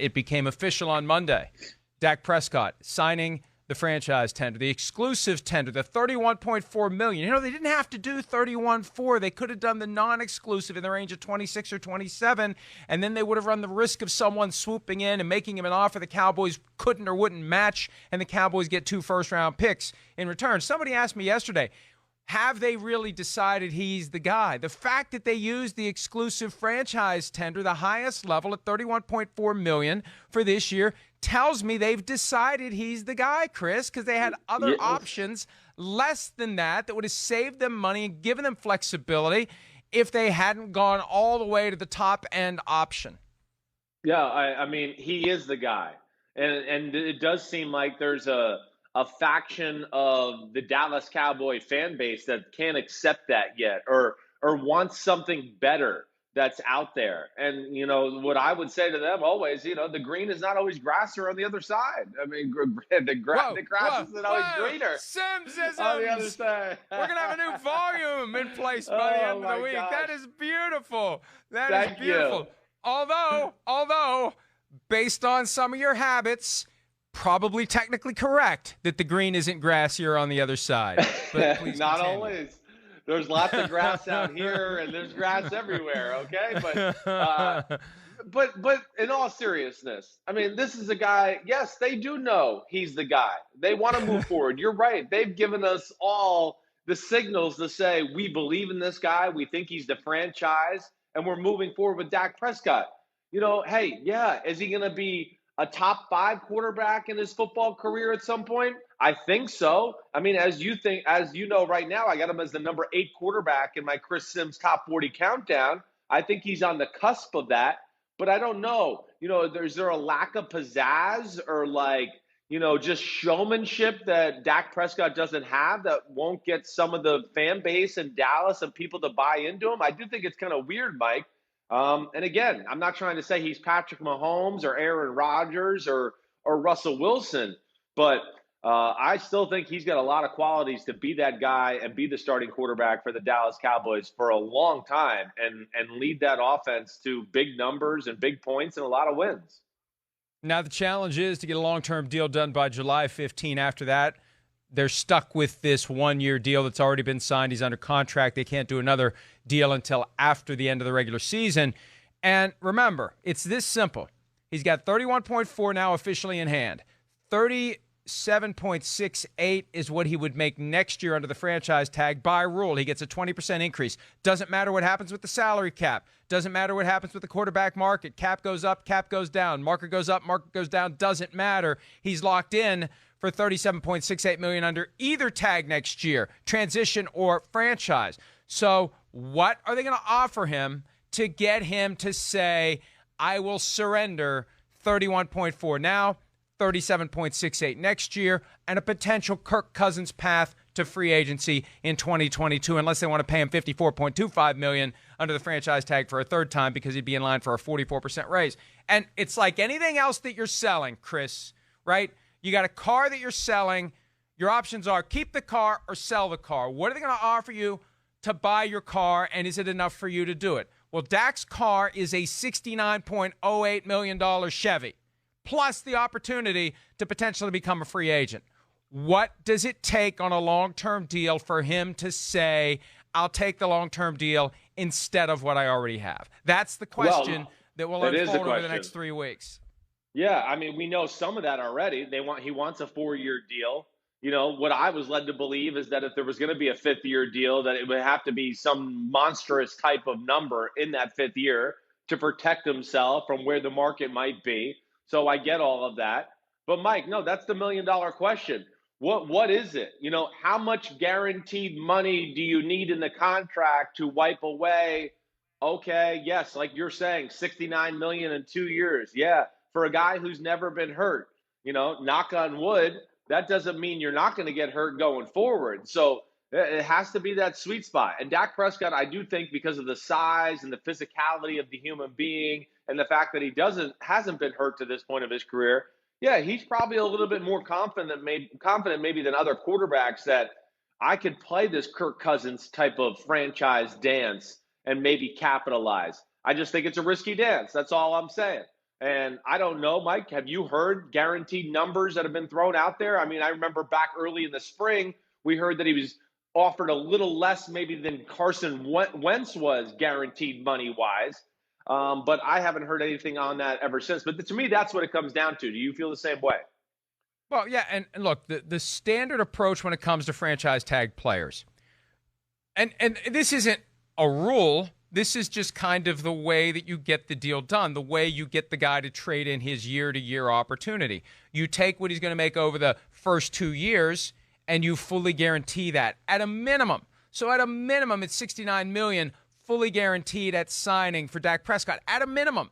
it became official on Monday. Dak Prescott signing the franchise tender, the exclusive tender, the $31.4 million. You know, they didn't have to do $31.4. They could have done the non-exclusive in the range of 26 or 27, and then they would have run the risk of someone swooping in and making him an offer the Cowboys couldn't or wouldn't match, and the Cowboys get 2 first-round picks in return. Somebody asked me yesterday, have they really decided he's the guy? The fact that they used the exclusive franchise tender, the highest level at $31.4 million for this year, tells me they've decided he's the guy, Chris, because they had other options less than that would have saved them money and given them flexibility if they hadn't gone all the way to the top-end option. Yeah, I mean, he is the guy. And it does seem like there's a faction of the Dallas Cowboy fan base that can't accept that yet or wants something better that's out there. And, you know, what I would say to them always, you know, the green is not always grasser on the other side. I mean, the grass isn't always greener on the other side. We're going to have a new volume in place by the end of the week. Gosh. That is beautiful. That is beautiful. Although, based on some of your habits, probably technically correct that the green isn't grassier on the other side. But please not continue. Always. There's lots of grass out here, and there's grass everywhere. Okay, but in all seriousness, I mean, this is a guy. Yes, they do know he's the guy. They want to move forward. You're right. They've given us all the signals to say we believe in this guy. We think he's the franchise, and we're moving forward with Dak Prescott. You know, hey, yeah, is he going to be a top 5 quarterback in his football career at some point? I think so. I mean, as you know right now, I got him as the number 8 quarterback in my Chris Sims top 40 countdown. I think he's on the cusp of that, but I don't know. You know, is there a lack of pizzazz or just showmanship that Dak Prescott doesn't have that won't get some of the fan base in Dallas and people to buy into him? I do think it's kind of weird, Mike. And again, I'm not trying to say he's Patrick Mahomes or Aaron Rodgers or Russell Wilson, but I still think he's got a lot of qualities to be that guy and be the starting quarterback for the Dallas Cowboys for a long time and lead that offense to big numbers and big points and a lot of wins. Now the challenge is to get a long-term deal done by July 15. After that, they're stuck with this 1-year deal that's already been signed. He's under contract. They can't do another deal until after the end of the regular season. And remember, it's this simple. He's got 31.4 now officially in hand. 37.68 is what he would make next year under the franchise tag. By rule, he gets a 20% increase. Doesn't matter what happens with the salary cap. Doesn't matter what happens with the quarterback market. Cap goes up, cap goes down. Market goes up, market goes down. Doesn't matter. He's locked in for $37.68 million under either tag next year, transition or franchise. So what are they going to offer him to get him to say, I will surrender 31.4 now, 37.68 next year, and a potential Kirk Cousins path to free agency in 2022, unless they want to pay him $54.25 million under the franchise tag for a third time because he'd be in line for a 44% raise. And it's like anything else that you're selling, Chris, right? You got a car that you're selling. Your options are keep the car or sell the car. What are they going to offer you to buy your car, and is it enough for you to do it? Well, Dak's car is a $69.08 million Chevy, plus the opportunity to potentially become a free agent. What does it take on a long-term deal for him to say, I'll take the long-term deal instead of what I already have? That's the question that will unfold over the next 3 weeks. Yeah, I mean, we know some of that already. He wants a 4-year deal. You know, what I was led to believe is that if there was going to be a 5th-year deal, that it would have to be some monstrous type of number in that 5th year to protect himself from where the market might be. So I get all of that. But, Mike, no, that's the million-dollar question. What is it? You know, how much guaranteed money do you need in the contract to wipe away? Okay, yes, like you're saying, $69 million in 2 years. Yeah. For a guy who's never been hurt, you know, knock on wood, that doesn't mean you're not going to get hurt going forward. So it has to be that sweet spot. And Dak Prescott, I do think because of the size and the physicality of the human being and the fact that he hasn't been hurt to this point of his career, yeah, he's probably a little bit more confident maybe than other quarterbacks that I could play this Kirk Cousins type of franchise dance and maybe capitalize. I just think it's a risky dance. That's all I'm saying. And I don't know, Mike, have you heard guaranteed numbers that have been thrown out there? I mean, I remember back early in the spring, we heard that he was offered a little less maybe than Carson Wentz was guaranteed money-wise. But I haven't heard anything on that ever since. But to me, that's what it comes down to. Do you feel the same way? Well, yeah, and look, the standard approach when it comes to franchise tag players, and this isn't a rule. This is just kind of the way that you get the deal done, the way you get the guy to trade in his year-to-year opportunity. You take what he's going to make over the first 2 years, and you fully guarantee that at a minimum. So at a minimum, it's $69 million fully guaranteed at signing for Dak Prescott, at a minimum.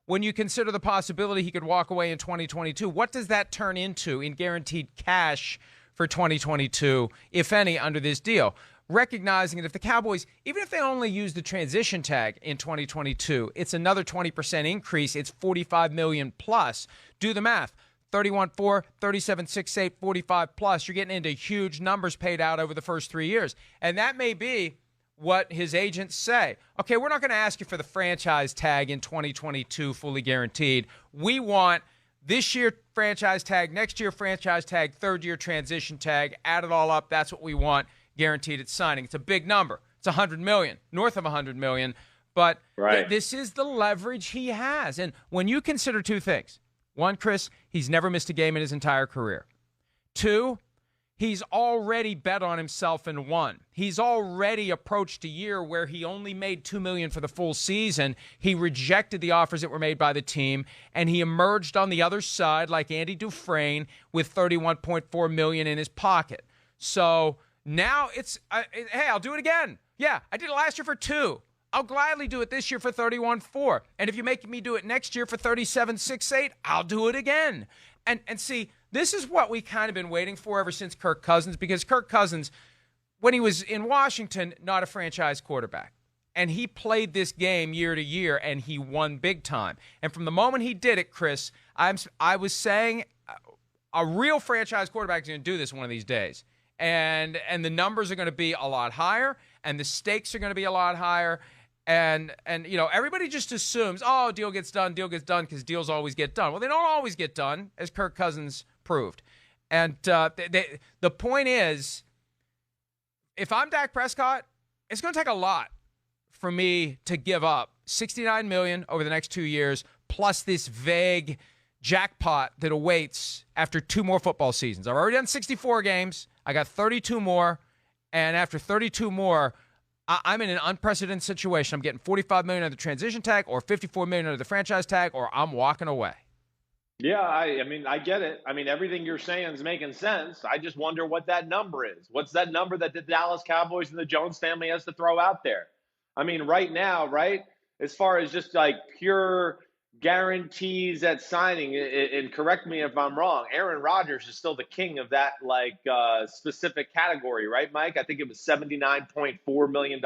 When you consider the possibility he could walk away in 2022, what does that turn into in guaranteed cash for 2022, if any, under this deal? Recognizing that if the Cowboys, even if they only use the transition tag in 2022, it's another 20% increase. It's $45 million plus. Do the math. 31.4, 37.68, 45 plus. You're getting into huge numbers paid out over the first 3 years. And that may be what his agents say. Okay, we're not going to ask you for the franchise tag in 2022 fully guaranteed. We want this year franchise tag, next year franchise tag, third year transition tag. Add it all up. That's what we want guaranteed at signing. It's a big number. It's $100 million, north of $100 million. But this is the leverage he has. And when you consider two things, one, Chris, he's never missed a game in his entire career. Two, he's already bet on himself and won. He's already approached a year where he only made $2 million for the full season. He rejected the offers that were made by the team, and he emerged on the other side like Andy Dufresne with $31.4 million in his pocket. So now it's, hey, I'll do it again. Yeah, I did it last year for $2 million. I'll gladly do it this year for $31.4 million. And if you make me do it next year for $37.68 million, I'll do it again. And see, this is what we kind of been waiting for ever since Kirk Cousins, because Kirk Cousins, when he was in Washington, not a franchise quarterback. And he played this game year to year, and he won big time. And from the moment he did it, Chris, I was saying a real franchise quarterback is going to do this one of these days. And the numbers are going to be a lot higher, and the stakes are going to be a lot higher. And you know, everybody just assumes, oh, deal gets done, because deals always get done. Well, they don't always get done, as Kirk Cousins proved. And the point is, if I'm Dak Prescott, it's going to take a lot for me to give up $69 million over the next 2 years, plus this vague jackpot that awaits after 2 more football seasons. I've already done 64 games. I got 32 more. And after 32 more, I'm in an unprecedented situation. I'm getting $45 million under the transition tag or $54 million under the franchise tag, or I'm walking away. Yeah, I mean, I get it. I mean, everything you're saying is making sense. I just wonder what that number is. What's that number that the Dallas Cowboys and the Jones family has to throw out there? I mean, right now, right, as far as just like pure guarantees at signing, and correct me if I'm wrong, Aaron Rodgers is still the king of that like specific category, right, Mike? I think it was $79.4 million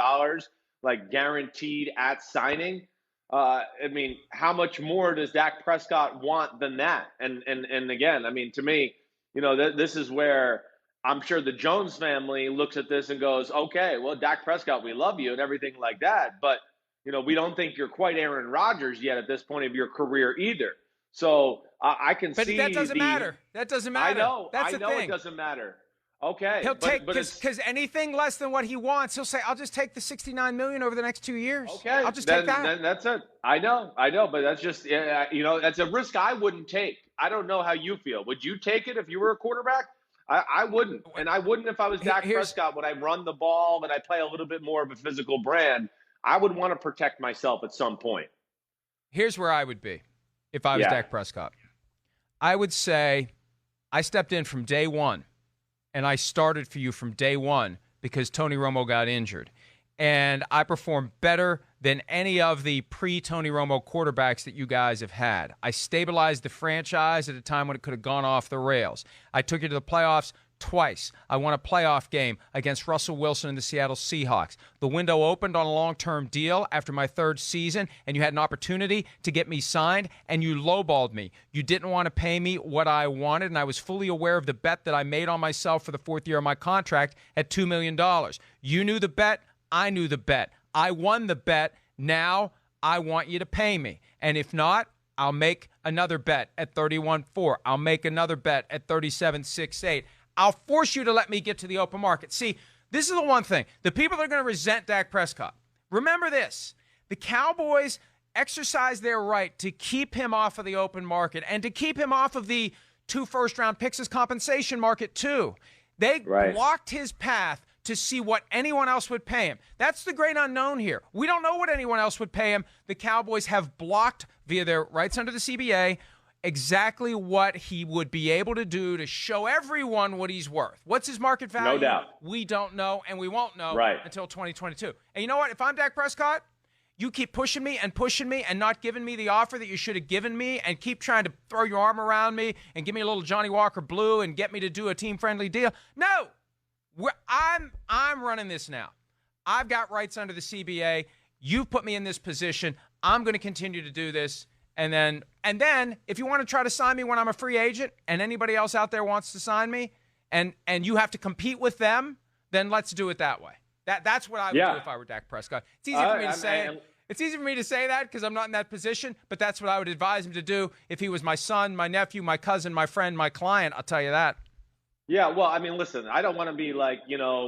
like guaranteed at signing. I mean, how much more does Dak Prescott want than that? And again, I mean, to me, you know, this is where I'm sure the Jones family looks at this and goes, okay, well, Dak Prescott, we love you and everything like that, but you know, we don't think you're quite Aaron Rodgers yet at this point of your career either. So I can see. But that doesn't matter. That doesn't matter. I know. That's the thing. It doesn't matter. Okay. He'll take, because anything less than what he wants, he'll say, I'll just take the $69 million over the next 2 years. Okay. I'll just take that. Then that's it. I know. But that's just, you know, that's a risk I wouldn't take. I don't know how you feel. Would you take it if you were a quarterback? I wouldn't. And I wouldn't if I was Dak Prescott. When I run the ball and I play a little bit more of a physical brand, I would want to protect myself at some point. Here's where I would be if I was Dak Prescott. I would say I stepped in from day one, and I started for you from day one because Tony Romo got injured. And I performed better than any of the pre-Tony Romo quarterbacks that you guys have had. I stabilized the franchise at a time when it could have gone off the rails. I took you to the playoffs twice. I won a playoff game against Russell Wilson and the Seattle Seahawks. The window opened on a long-term deal after my 3rd season, and you had an opportunity to get me signed, and you lowballed me. You didn't want to pay me what I wanted, and I was fully aware of the bet that I made on myself for the 4th year of my contract at $2 million. You knew the bet. I knew the bet. I won the bet. Now I want you to pay me. And if not, I'll make another bet at 31.4. I'll make another bet at 37.68. I'll force you to let me get to the open market. See, this is the one thing. The people that are going to resent Dak Prescott, remember this. The Cowboys exercise their right to keep him off of the open market and to keep him off of the 2 first-round picks as compensation market too. They blocked his path to see what anyone else would pay him. That's the great unknown here. We don't know what anyone else would pay him. The Cowboys have blocked, via their rights under the CBA, exactly what he would be able to do to show everyone what he's worth. What's his market value? No doubt. We don't know, and we won't know until 2022. And you know what? If I'm Dak Prescott, you keep pushing me and not giving me the offer that you should have given me and keep trying to throw your arm around me and give me a little Johnny Walker Blue and get me to do a team-friendly deal. No! I'm running this now. I've got rights under the CBA. You've put me in this position. I'm going to continue to do this. And then if you want to try to sign me when I'm a free agent and anybody else out there wants to sign me and you have to compete with them, then let's do it that way. That's what I would do if I were Dak Prescott. It's easy for me to say it. It's easy for me to say that because I'm not in that position, but that's what I would advise him to do if he was my son, my nephew, my cousin, my friend, my client. I'll tell you that. Yeah, well, I mean, listen, I don't want to be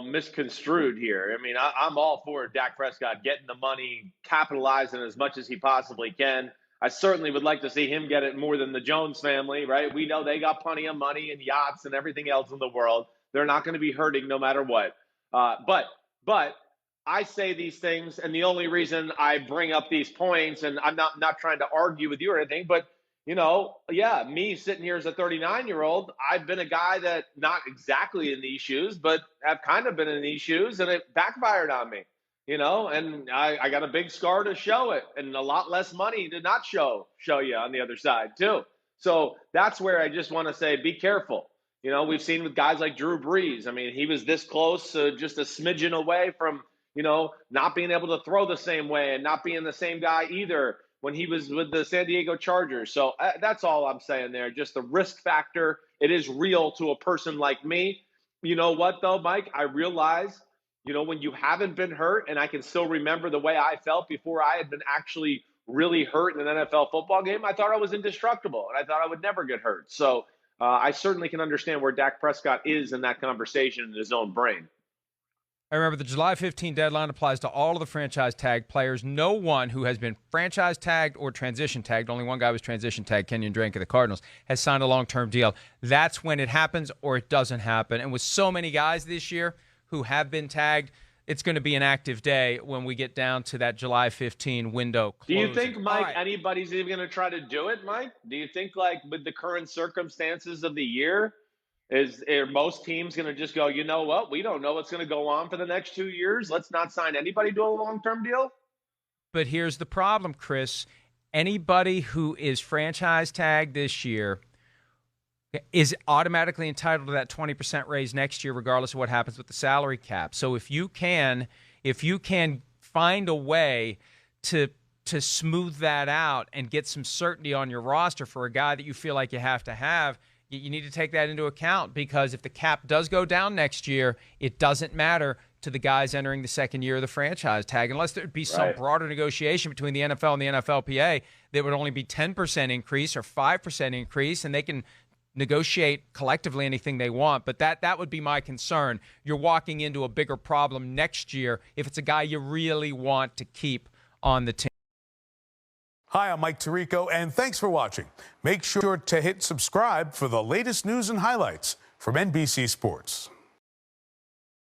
misconstrued here. I mean, I'm all for Dak Prescott getting the money, capitalizing as much as he possibly can. I certainly would like to see him get it more than the Jones family, right? We know they got plenty of money and yachts and everything else in the world. They're not going to be hurting no matter what. But I say these things, and the only reason I bring up these points, and I'm not trying to argue with you or anything, but me sitting here as a 39-year-old, I've been a guy that not exactly in these shoes, but have kind of been in these shoes, and it backfired on me, and I got a big scar to show it and a lot less money to not show you on the other side too. So that's where I just want to say, be careful. We've seen with guys like Drew Brees. I mean, he was this close, just a smidgen away from, not being able to throw the same way and not being the same guy either when he was with the San Diego Chargers. So that's all I'm saying there. Just the risk factor. It is real to a person like me. You know what, though, Mike? I realize, when you haven't been hurt, and I can still remember the way I felt before I had been actually really hurt in an NFL football game, I thought I was indestructible, and I thought I would never get hurt. So I certainly can understand where Dak Prescott is in that conversation in his own brain. I remember the July 15 deadline applies to all of the franchise tag players. No one who has been franchise tagged or transition tagged, only one guy was transition tagged, Kenyon Drake of the Cardinals, has signed a long-term deal. That's when it happens or it doesn't happen. And with so many guys this year who have been tagged, it's going to be an active day when we get down to that July 15 window closing. Do you think, Mike, anybody's even going to try to do it, Mike? Do you think, with the current circumstances of the year, are most teams going to just go, you know what, we don't know what's going to go on for the next 2 years. Let's not sign anybody to a long-term deal? But here's the problem, Chris. Anybody who is franchise tagged this year is automatically entitled to that 20% raise next year, regardless of what happens with the salary cap. So if you can find a way to smooth that out and get some certainty on your roster for a guy that you feel like you have to have, you need to take that into account, because if the cap does go down next year, it doesn't matter to the guys entering the second year of the franchise tag, unless there would be some broader negotiation between the NFL and the NFLPA that would only be 10% increase or 5% increase, and they can negotiate collectively anything they want. But that would be my concern. You're walking into a bigger problem next year if it's a guy you really want to keep on the team. Hi, I'm Mike Tirico, and thanks for watching. Make sure to hit subscribe for the latest news and highlights from NBC Sports.